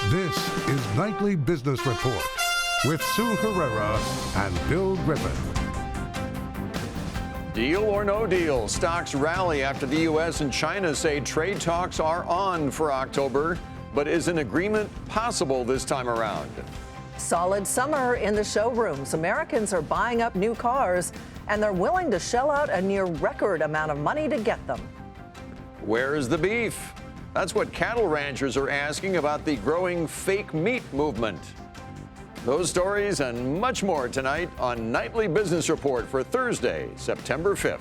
This is Nightly Business Report with Sue Herrera and Bill Griffin. Deal or no deal, stocks rally after the U.S. and China say trade talks are on for October. But is an agreement possible this time around? Solid summer in the showrooms. Americans are buying up new cars, and they're willing to shell out a near record amount of money to get them. Where's the beef? That's what cattle ranchers are asking about the growing fake meat movement. Those stories and much more tonight on Nightly Business Report for Thursday, September 5th.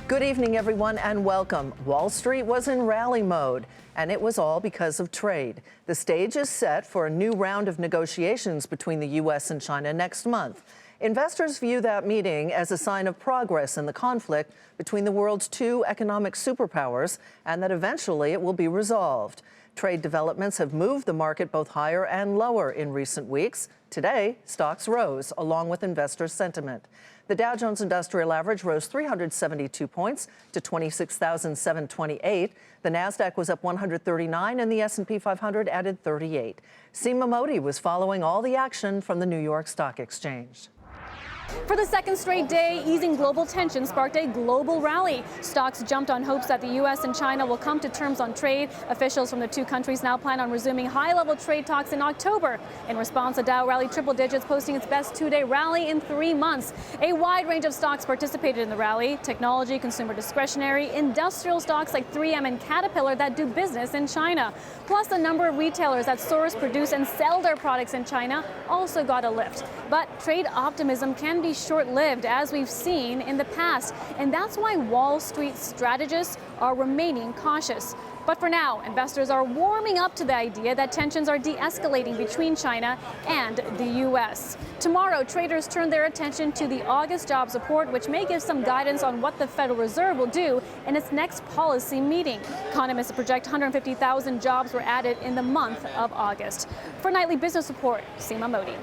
Good evening, everyone, and welcome. Wall Street was in rally mode, and it was all because of trade. The stage is set for a new round of negotiations between the U.S. and China next month. Investors view that meeting as a sign of progress in the conflict between the world's two economic superpowers, and that eventually it will be resolved. Trade developments have moved the market both higher and lower in recent weeks. Today, stocks rose, along with investor sentiment. The Dow Jones Industrial Average rose 372 points to 26,728. The Nasdaq was up 139, and the S&P 500 added 38. Seema Modi was following all the action from the New York Stock Exchange. For the second straight day, easing global tensions sparked a global rally. Stocks jumped on hopes that the U.S. and China will come to terms on trade. Officials from the two countries now plan on resuming high-level trade talks in October. In response, the Dow rallied triple digits, posting its best two-day rally in 3 months. A wide range of stocks participated in the rally: technology, consumer discretionary, industrial stocks like 3M and Caterpillar that do business in China. Plus, a number of retailers that source, produce, and sell their products in China also got a lift. But trade optimism can be short-lived, as we've seen in the past, and that's why Wall Street strategists are remaining cautious. But for now, investors are warming up to the idea that tensions are de-escalating between China and the U.S. Tomorrow, traders turn their attention to the August jobs report, which may give some guidance on what the Federal Reserve will do in its next policy meeting. Economists project 150,000 jobs were added in the month of August. For Nightly Business Report, Seema Modi.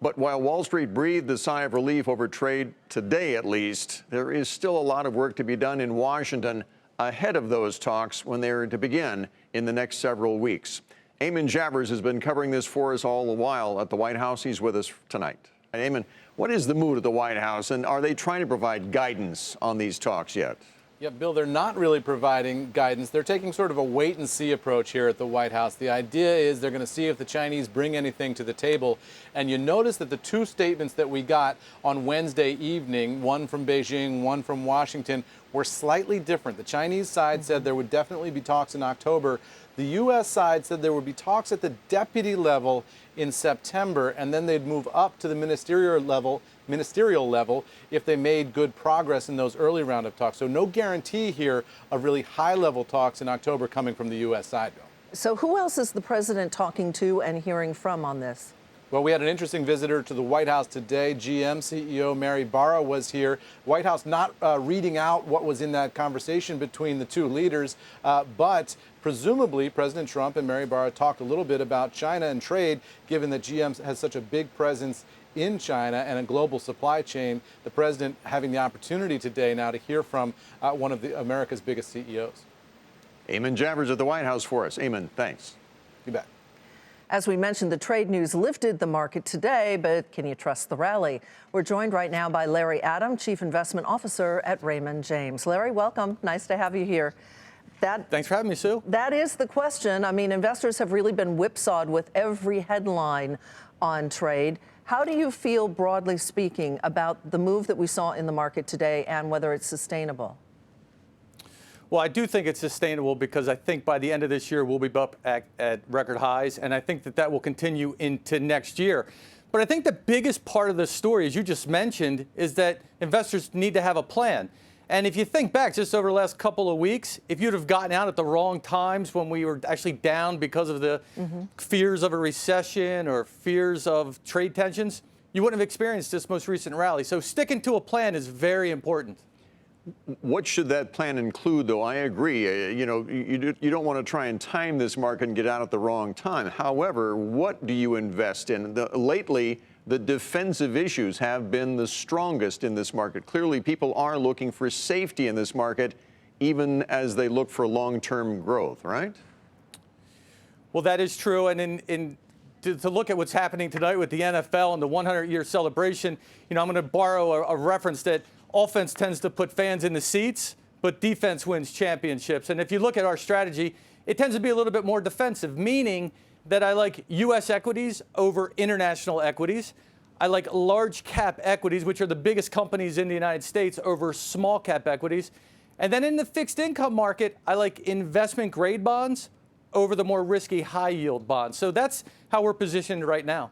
But while Wall Street breathed a sigh of relief over trade today, at least, there is still a lot of work to be done in Washington ahead of those talks when they're to begin in the next several weeks. Eamon Javers has been covering this for us all the while at the White House. He's with us tonight. Eamon, what is the mood at the White House, and are they trying to provide guidance on these talks yet? Yeah, Bill, they're not really providing guidance. They're taking sort of a wait-and-see approach here at the White House. The idea is they're going to see if the Chinese bring anything to the table. And you notice that the two statements that we got on Wednesday evening, one from Beijing, one from Washington, were slightly different. The Chinese side said there would definitely be talks in October. The U.S. side said there would be talks at the deputy level in September, and then they'd move up to the ministerial level if they made good progress in those early round of talks. So no guarantee here of really high-level talks in October coming from the U.S. side, Bill. So who else is the president talking to and hearing from on this? Well, we had an interesting visitor to the White House today. GM CEO Mary Barra was here. White House not reading out what was in that conversation between the two leaders, but presumably President Trump and Mary Barra talked a little bit about China and trade, given that GM has such a big presence in China and a global supply chain. The president having the opportunity today now to hear from one of America's biggest CEOs. Eamon Javers at the White House for us. Eamon, thanks. You bet. As we mentioned, the trade news lifted the market today, but can you trust the rally? We're joined right now by Larry Adam, Chief Investment Officer at Raymond James. Larry, welcome. Nice to have you here. Thanks for having me, Sue. That is the question. I mean, investors have really been whipsawed with every headline on trade. How do you feel, broadly speaking, about the move that we saw in the market today and whether it's sustainable? Well, I do think it's sustainable because I think by the end of this year, we'll be up at record highs, and I think that will continue into next year. But I think the biggest part of the story, as you just mentioned, is that investors need to have a plan. And if you think back just over the last couple of weeks, if you'd have gotten out at the wrong times when we were actually down because of the fears of a recession or fears of trade tensions, you wouldn't have experienced this most recent rally. So sticking to a plan is very important. What should that plan include, though? I agree. You don't want to try and time this market and get out at the wrong time. However, what do you invest in? Lately, the defensive issues have been the strongest in this market. Clearly, people are looking for safety in this market, even as they look for long-term growth, right? Well, that is true. And to look at what's happening tonight with the NFL and the 100-year celebration, I'm going to borrow a reference that offense tends to put fans in the seats, but defense wins championships. And if you look at our strategy, it tends to be a little bit more defensive, meaning that I like U.S. equities over international equities. I like large cap equities, which are the biggest companies in the United States, over small cap equities. And then in the fixed income market, I like investment grade bonds over the more risky high yield bonds. So that's how we're positioned right now.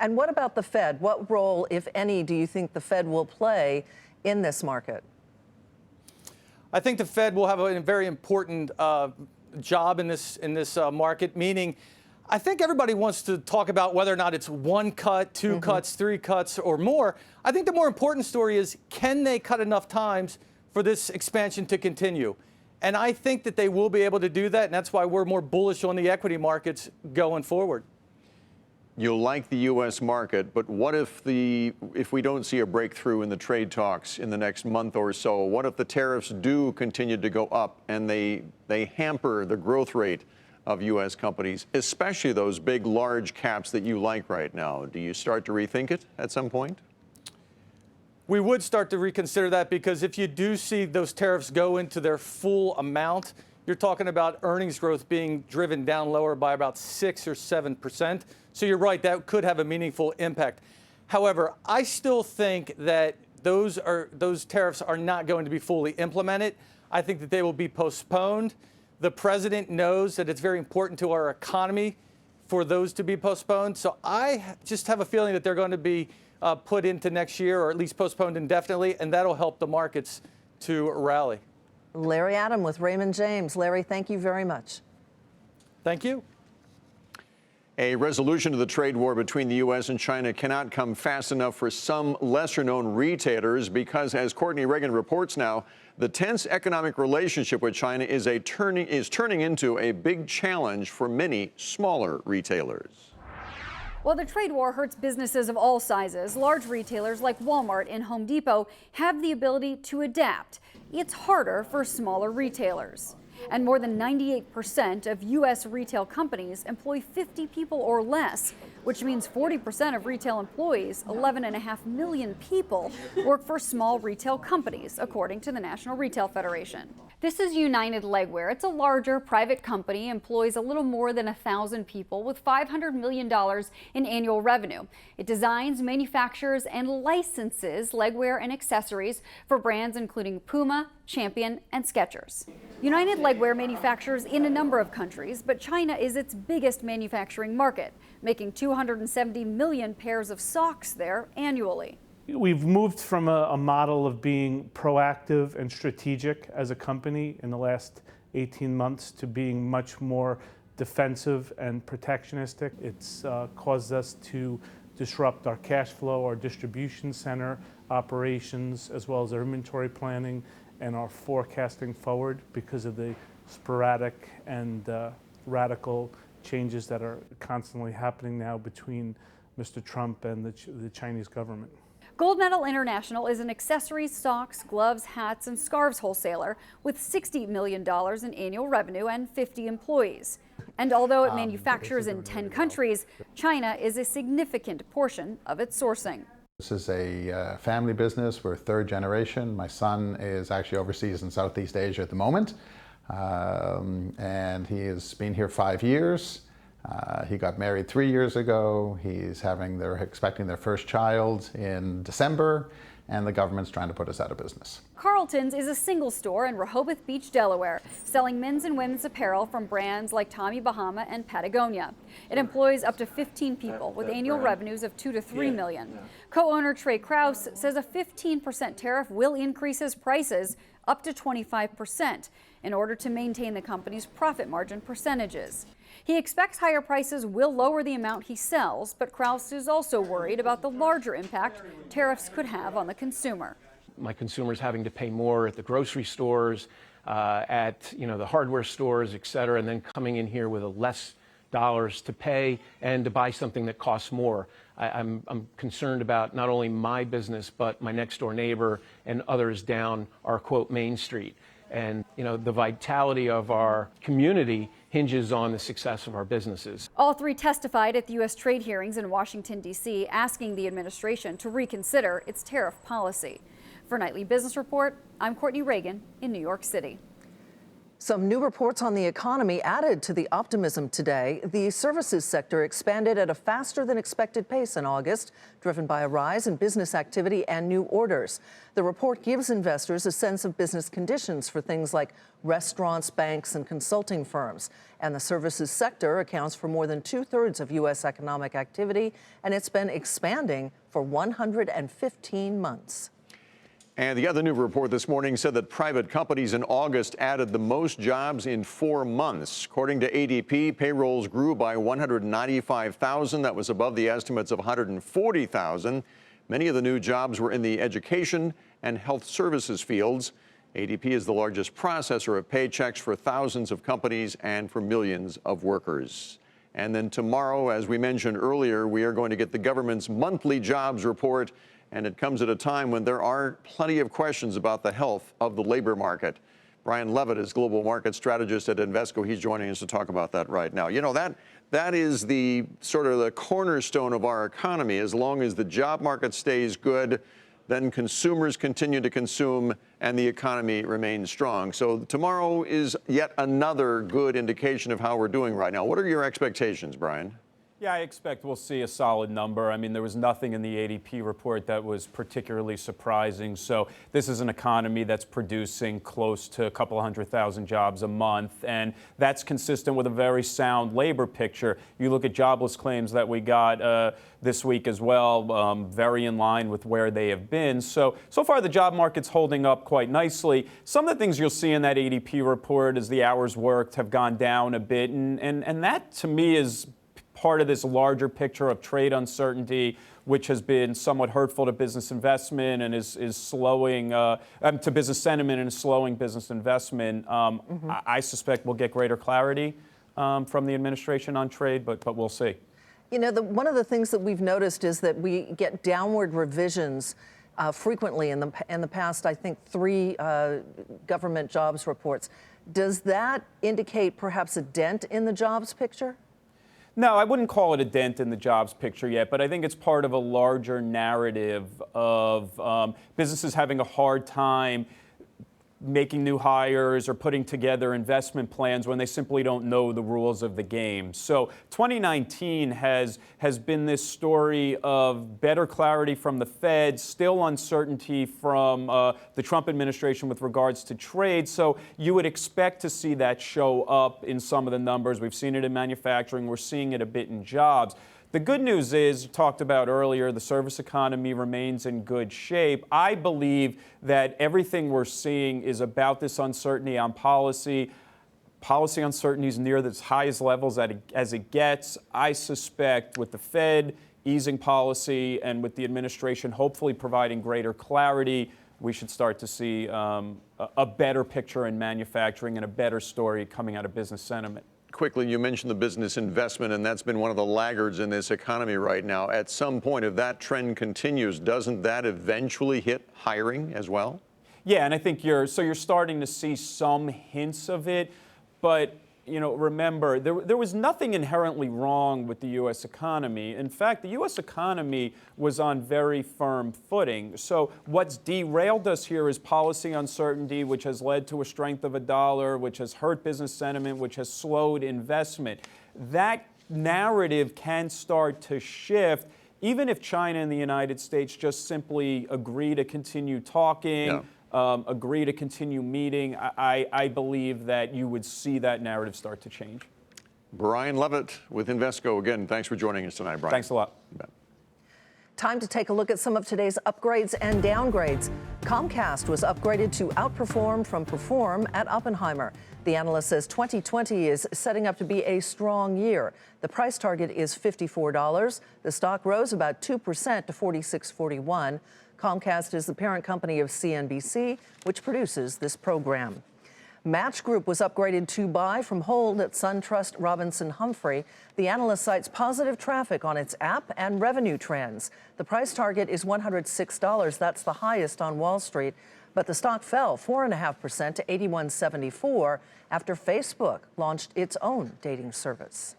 And what about the Fed? What role, if any, do you think the Fed will play in this market? I think the Fed will have a very important job in this market, meaning I think everybody wants to talk about whether or not it's one cut, two cuts, three cuts, or more. I think the more important story is, can they cut enough times for this expansion to continue? And I think that they will be able to do that, and that's why we're more bullish on the equity markets going forward. You like the U.S. market, but what if we don't see a breakthrough in the trade talks in the next month or so? What if the tariffs do continue to go up and they hamper the growth rate of U.S. companies, especially those big, large caps that you like right now? Do you start to rethink it at some point? We would start to reconsider that, because if you do see those tariffs go into their full amount, you're talking about earnings growth being driven down lower by about 6 or 7%. So you're right, that could have a meaningful impact. However, I still think that those tariffs are not going to be fully implemented. I think that they will be postponed. The president knows that it's very important to our economy for those to be postponed. So I just have a feeling that they're going to be put into next year, or at least postponed indefinitely, and that'll help the markets to rally. Larry Adam with Raymond James. Larry, thank you very much. Thank you. A resolution to the trade war between the U.S. and China cannot come fast enough for some lesser-known retailers, because, as Courtney Reagan reports now, the tense economic relationship with China is turning into a big challenge for many smaller retailers. While the trade war hurts businesses of all sizes, large retailers like Walmart and Home Depot have the ability to adapt. It's harder for smaller retailers. And more than 98% of U.S. retail companies employ 50 people or less, which means 40% of retail employees, 11.5 million people, work for small retail companies, according to the National Retail Federation. This is United Legwear. It's a larger private company, employs a little more than 1,000 people with $500 million in annual revenue. It designs, manufactures, and licenses legwear and accessories for brands including Puma, Champion, and Skechers. United Legwear manufactures in a number of countries, but China is its biggest manufacturing market, making 270 million pairs of socks there annually. We've moved from a model of being proactive and strategic as a company in the last 18 months to being much more defensive and protectionistic. It's caused us to disrupt our cash flow, our distribution center operations, as well as our inventory planning and our forecasting forward, because of the sporadic and radical changes that are constantly happening now between Mr. Trump and the Chinese government. Gold Medal International is an accessories, socks, gloves, hats, and scarves wholesaler with $60 million in annual revenue and 50 employees. And although it manufactures in 10 countries, China is a significant portion of its sourcing. This is a family business. We're third generation. My son is actually overseas in Southeast Asia at the moment, and he has been here 5 years. He got married 3 years ago. They're expecting their first child in December, and the government's trying to put us out of business. Carlton's is a single store in Rehoboth Beach, Delaware, selling men's and women's apparel from brands like Tommy Bahama and Patagonia. It employs up to 15 people with annual revenues of $2 to $3 million. Co-owner Trey Krause says a 15% tariff will increase his prices up to 25% in order to maintain the company's profit margin percentages. He expects higher prices will lower the amount he sells, but Krause is also worried about the larger impact tariffs could have on the consumer. My consumers having to pay more at the grocery stores, at the hardware stores, et cetera, and then coming in here with less dollars to pay and to buy something that costs more. I'm concerned about not only my business, but my next door neighbor and others down our, quote, Main Street. And, the vitality of our community hinges on the success of our businesses. All three testified at the U.S. trade hearings in Washington, D.C., asking the administration to reconsider its tariff policy. For Nightly Business Report, I'm Courtney Reagan in New York City. Some new reports on the economy added to the optimism today. The services sector expanded at a faster than expected pace in August, driven by a rise in business activity and new orders. The report gives investors a sense of business conditions for things like restaurants, banks, and consulting firms. And the services sector accounts for more than 2/3 of U.S. economic activity, and it's been expanding for 115 months. And the other new report this morning said that private companies in August added the most jobs in 4 months. According to ADP, payrolls grew by 195,000. That was above the estimates of 140,000. Many of the new jobs were in the education and health services fields. ADP is the largest processor of paychecks for thousands of companies and for millions of workers. And then tomorrow, as we mentioned earlier, we are going to get the government's monthly jobs report. And it comes at a time when there are plenty of questions about the health of the labor market. Brian Levitt is global market strategist at Invesco. He's joining us to talk about that right now. You know, that is the sort of the cornerstone of our economy. As long as the job market stays good, then consumers continue to consume and the economy remains strong. So tomorrow is yet another good indication of how we're doing right now. What are your expectations, Brian? Yeah, I expect we'll see a solid number. I mean, there was nothing in the ADP report that was particularly surprising. So this is an economy that's producing close to a couple 100,000 jobs a month, and that's consistent with a very sound labor picture. You look at jobless claims that we got this week as well, very in line with where they have been. So far the job market's holding up quite nicely. Some of the things you'll see in that ADP report is the hours worked have gone down a bit, and that to me is part of this larger picture of trade uncertainty, which has been somewhat hurtful to business investment and is slowing to business sentiment and is slowing business investment. I suspect we'll get greater clarity from the administration on trade, but we'll see. You know, one of the things that we've noticed is that we get downward revisions frequently in the past, I think, 3 government jobs reports. Does that indicate perhaps a dent in the jobs picture? No, I wouldn't call it a dent in the jobs picture yet, but I think it's part of a larger narrative of businesses having a hard time making new hires or putting together investment plans when they simply don't know the rules of the game. So 2019 has been this story of better clarity from the Fed, still uncertainty from the Trump administration with regards to trade. So you would expect to see that show up in some of the numbers. We've seen it in manufacturing. We're seeing it a bit in jobs. The good news is, you talked about earlier, the service economy remains in good shape. I believe that everything we're seeing is about this uncertainty on policy. Policy uncertainty is near its highest levels as it gets. I suspect with the Fed easing policy and with the administration hopefully providing greater clarity, we should start to see a better picture in manufacturing and a better story coming out of business sentiment. Quickly, you mentioned the business investment, and that's been one of the laggards in this economy right now. At some point, if that trend continues, doesn't that eventually hit hiring as well? Yeah, and I think you're starting to see some hints of it, but you know, remember, there was nothing inherently wrong with the U.S. economy. In fact, the U.S. economy was on very firm footing. So what's derailed us here is policy uncertainty, which has led to a strength of a dollar, which has hurt business sentiment, which has slowed investment. That narrative can start to shift, even if China and the United States just simply agree to continue talking. Yeah. Agree to continue meeting. I believe that you would see that narrative start to change. Brian Levitt with Invesco. Again, thanks for joining us tonight, Brian. Thanks a lot. Time to take a look at some of today's upgrades and downgrades. Comcast was upgraded to outperform from perform at Oppenheimer. The analyst says 2020 is setting up to be a strong year. The price target is $54. The stock rose about 2% to $46.41. Comcast is the parent company of CNBC, which produces this program. Match Group was upgraded to buy from hold at SunTrust Robinson Humphrey. The analyst cites positive traffic on its app and revenue trends. The price target is $106. That's the highest on Wall Street. But the stock fell 4.5% to 81.74 after Facebook launched its own dating service.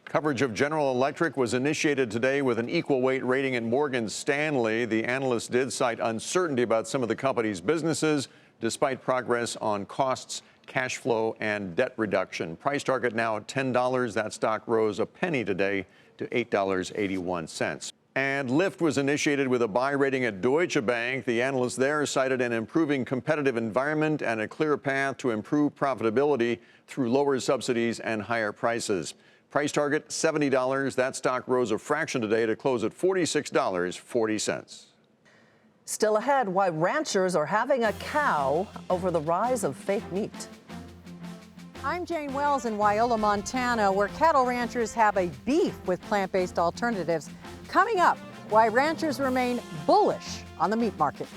Coverage of General Electric was initiated today with an equal weight rating in Morgan Stanley. The analyst did cite uncertainty about some of the company's businesses, despite progress on costs, cash flow, and debt reduction. Price target now at $10. That stock rose a penny today to $8.81. And Lyft was initiated with a buy rating at Deutsche Bank. The analyst there cited an improving competitive environment and a clear path to improve profitability through lower subsidies and higher prices. Price target $70. That stock rose a fraction today to close at $46.40. Still ahead, why ranchers are having a cow over the rise of fake meat. I'm Jane Wells in Wyola, Montana, where cattle ranchers have a beef with plant-based alternatives. Coming up, why ranchers remain bullish on the meat market.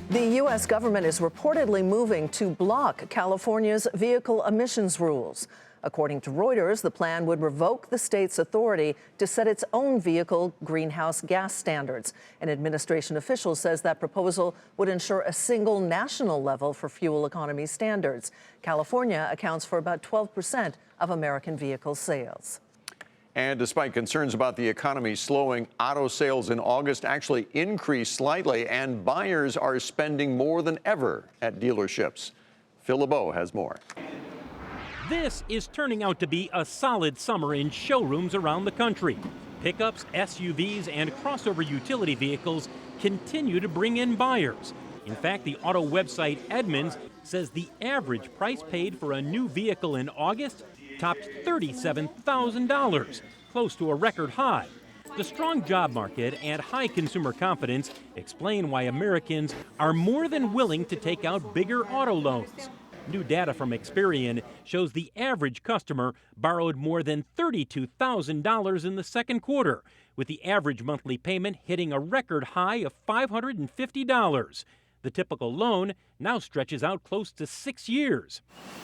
The U.S. government is reportedly moving to block California's vehicle emissions rules. According to Reuters, the plan would revoke the state's authority to set its own vehicle greenhouse gas standards. An administration official says that proposal would ensure a single national level for fuel economy standards. California accounts for about 12% of American vehicle sales. And despite concerns about the economy slowing, auto sales in August actually increased slightly, and buyers are spending more than ever at dealerships. Phil LeBeau has more. This is turning out to be a solid summer in showrooms around the country. Pickups, SUVs, and crossover utility vehicles continue to bring in buyers. In fact, the auto website Edmunds says the average price paid for a new vehicle in August topped $37,000, close to a record high. The strong job market and high consumer confidence explain why Americans are more than willing to take out bigger auto loans. New data from Experian shows the average customer borrowed more than $32,000 in the second quarter, with the average monthly payment hitting a record high of $550. The typical loan now stretches out close to 6 years.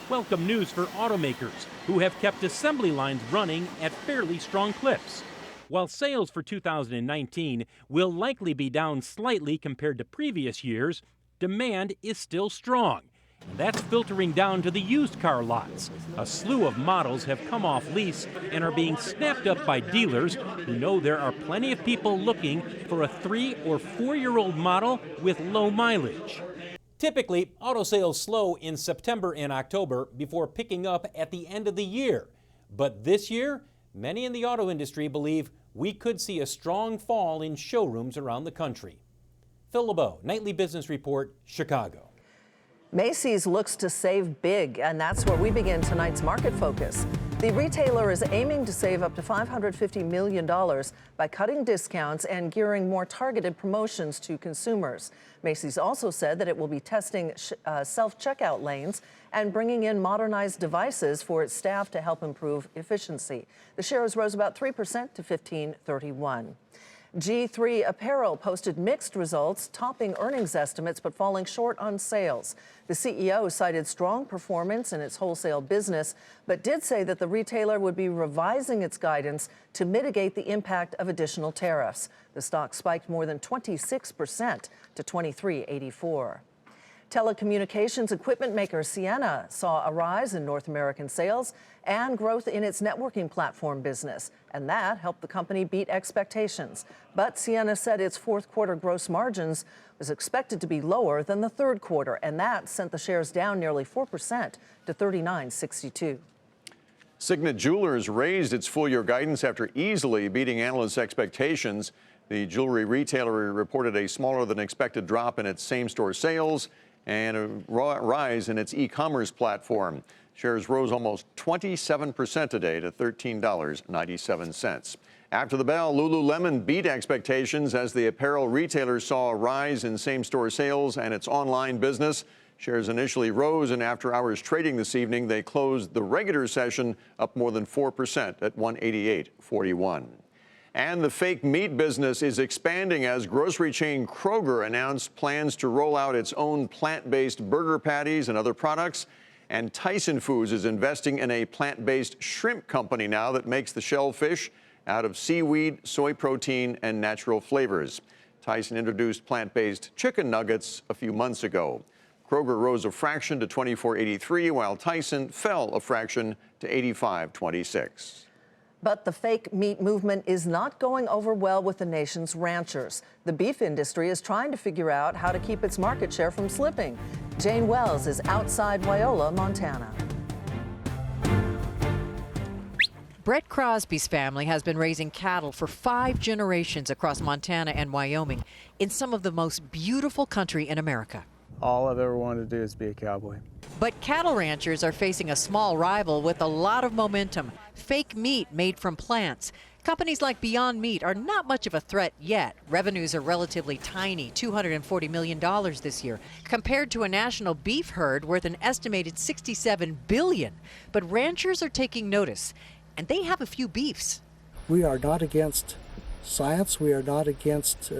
Welcome news for automakers who have kept assembly lines running at fairly strong clips. While sales for 2019 will likely be down slightly compared to previous years, demand is still strong. And that's filtering down to the used car lots. A slew of models have come off lease and are being snapped up by dealers who know there are plenty of people looking for a 3 or 4-year-old model with low mileage. Typically, auto sales slow in September and October before picking up at the end of the year. But this year, many in the auto industry believe we could see a strong fall in showrooms around the country. Phil LeBeau, Nightly Business Report, Chicago. Macy's looks to save big, and that's where we begin tonight's market focus. The retailer is aiming to save up to $550 million by cutting discounts and gearing more targeted promotions to consumers. Macy's also said that it will be testing self-checkout lanes and bringing in modernized devices for its staff to help improve efficiency. The shares rose about 3% to $15.31. G3 Apparel posted mixed results, topping earnings estimates but falling short on sales. The CEO cited strong performance in its wholesale business, but did say that the retailer would be revising its guidance to mitigate the impact of additional tariffs. The stock spiked more than 26% to $23.84. Telecommunications equipment maker Ciena saw a rise in North American sales and growth in its networking platform business, and that helped the company beat expectations. But Ciena said its fourth quarter gross margins was expected to be lower than the third quarter, and that sent the shares down nearly 4% to $39.62. Signet Jewelers raised its full-year guidance after easily beating analysts' expectations. The jewelry retailer reported a smaller than expected drop in its same-store sales and a rise in its e-commerce platform. Shares rose almost 27% today to $13.97. After the bell, Lululemon beat expectations as the apparel retailer saw a rise in same-store sales and its online business. Shares initially rose, and after hours trading this evening, they closed the regular session up more than 4% at 188.41. And the fake meat business is expanding as grocery chain Kroger announced plans to roll out its own plant-based burger patties and other products. And Tyson Foods is investing in a plant-based shrimp company now that makes the shellfish out of seaweed, soy protein, and natural flavors. Tyson introduced plant-based chicken nuggets a few months ago. Kroger rose a fraction to 24.83, while Tyson fell a fraction to 85.26. But the fake meat movement is not going over well with the nation's ranchers. The beef industry is trying to figure out how to keep its market share from slipping. Jane Wells is outside Wyola, Montana. Brett Crosby's family has been raising cattle for 5 generations across Montana and Wyoming in some of the most beautiful country in America. All I've ever wanted to do is be a cowboy. But cattle ranchers are facing a small rival with a lot of momentum, fake meat made from plants. Companies like Beyond Meat are not much of a threat yet. Revenues are relatively tiny, $240 million this year, compared to a national beef herd worth an estimated $67 billion. But ranchers are taking notice, and they have a few beefs. We are not against science. We are not against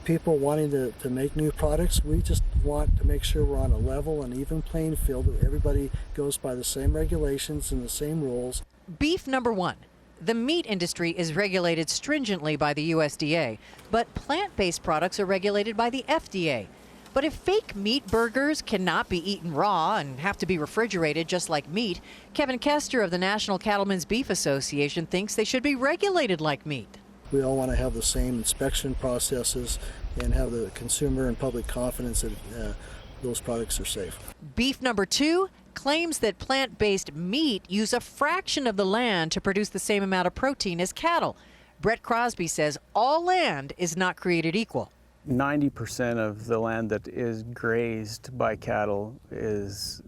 people wanting to make new products. We just want to make sure we're on a level and even playing field, that everybody goes by the same regulations and the same rules. Beef number one. The meat industry is regulated stringently by the USDA, but plant-based products are regulated by the FDA. But if fake meat burgers cannot be eaten raw and have to be refrigerated just like meat, Kevin Kester of the National Cattlemen's Beef Association thinks they should be regulated like meat. We all want to have the same inspection processes and have the consumer and public confidence that those products are safe. Beef number two claims that plant-based meat use a fraction of the land to produce the same amount of protein as cattle. Brett Crosby says all land is not created equal. 90% of the land that is grazed by cattle has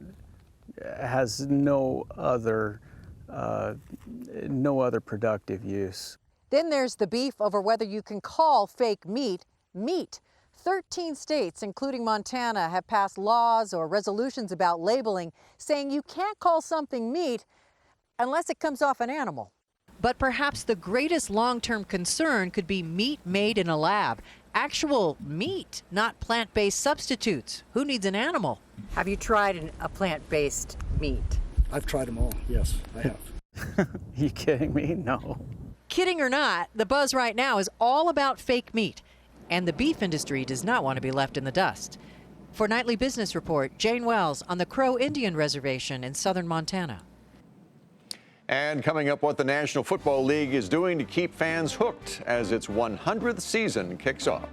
no other productive use. Then there's the beef over whether you can call fake meat meat. 13 states, including Montana, have passed laws or resolutions about labeling, saying you can't call something meat unless it comes off an animal. But perhaps the greatest long-term concern could be meat made in a lab. Actual meat, not plant-based substitutes. Who needs an animal? Have you tried a plant-based meat? I've tried them all, yes, I have. You kidding me? No. Kidding or not, the buzz right now is all about fake meat. And the beef industry does not want to be left in the dust. For Nightly Business Report, Jane Wells on the Crow Indian Reservation in southern Montana. And coming up, what the National Football League is doing to keep fans hooked as its 100th season kicks off.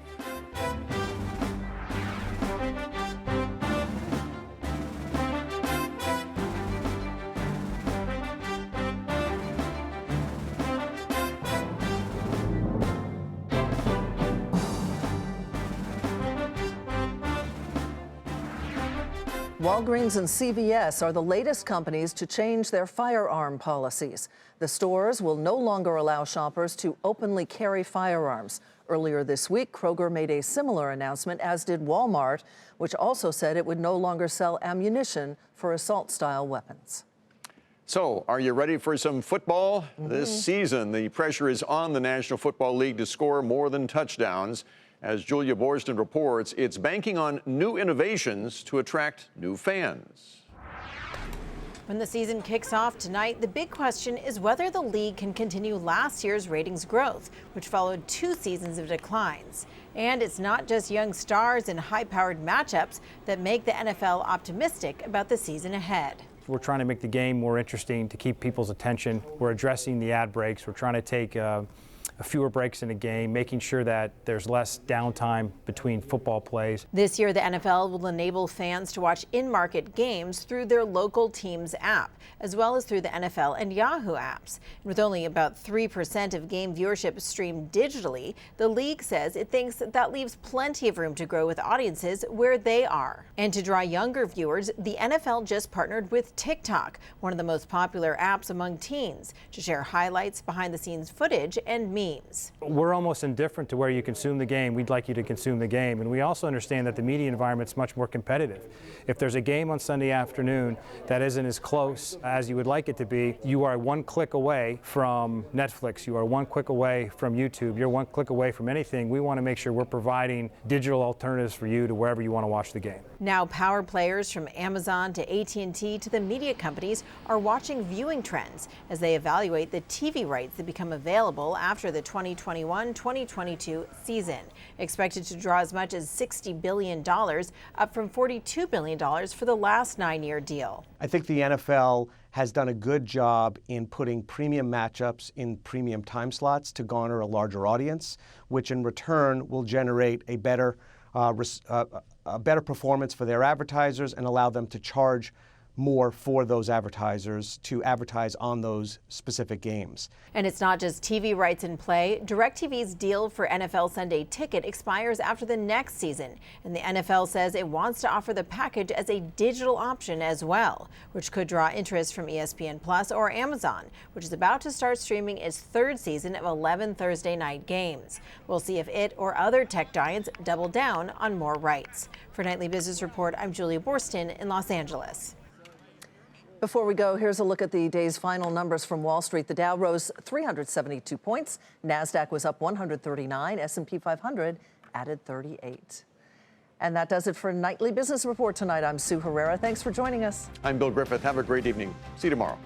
Walgreens and CVS are the latest companies to change their firearm policies. The stores will no longer allow shoppers to openly carry firearms. Earlier this week, Kroger made a similar announcement, as did Walmart, which also said it would no longer sell ammunition for assault-style weapons. So, are you ready for some football? This season, the pressure is on the National Football League to score more than touchdowns. As Julia Borston reports, it's banking on new innovations to attract new fans. When the season kicks off tonight, the big question is whether the league can continue last year's ratings growth, which followed 2 seasons of declines. And it's not just young stars and high-powered matchups that make the NFL optimistic about the season ahead. We're trying to make the game more interesting to keep people's attention. We're addressing the ad breaks. We're trying to take fewer breaks in a game, making sure that there's less downtime between football plays. This year, the NFL will enable fans to watch in-market games through their local team's app, as well as through the NFL and Yahoo apps. And with only about 3% of game viewership streamed digitally, the league says it thinks that leaves plenty of room to grow with audiences where they are. And to draw younger viewers, the NFL just partnered with TikTok, one of the most popular apps among teens, to share highlights, behind-the-scenes footage, and memes. We're almost indifferent to where you consume the game. We'd like you to consume the game. And we also understand that the media environment's much more competitive. If there's a game on Sunday afternoon that isn't as close as you would like it to be, you are one click away from Netflix. You are one click away from YouTube. You're one click away from anything. We want to make sure we're providing digital alternatives for you to wherever you want to watch the game. Now, power players from Amazon to AT&T to the media companies are watching viewing trends as they evaluate the TV rights that become available after the 2021-2022 season, expected to draw as much as $60 billion, up from $42 billion for the last 9-year deal. I think the NFL has done a good job in putting premium matchups in premium time slots to garner a larger audience, which in return will generate a better performance for their advertisers and allow them to charge more for those advertisers to advertise on those specific games. And it's not just TV rights in play. DirecTV's deal for NFL Sunday Ticket expires after the next season, and the NFL says it wants to offer the package as a digital option as well, which could draw interest from ESPN Plus or Amazon, which is about to start streaming its third season of 11 Thursday night games. We'll see if it or other tech giants double down on more rights. For Nightly Business Report, I'm Julia Borston in Los Angeles. Before we go, here's a look at the day's final numbers from Wall Street. The Dow rose 372 points. NASDAQ was up 139. S&P 500 added 38. And that does it for Nightly Business Report tonight. I'm Sue Herrera. Thanks for joining us. I'm Bill Griffith. Have a great evening. See you tomorrow.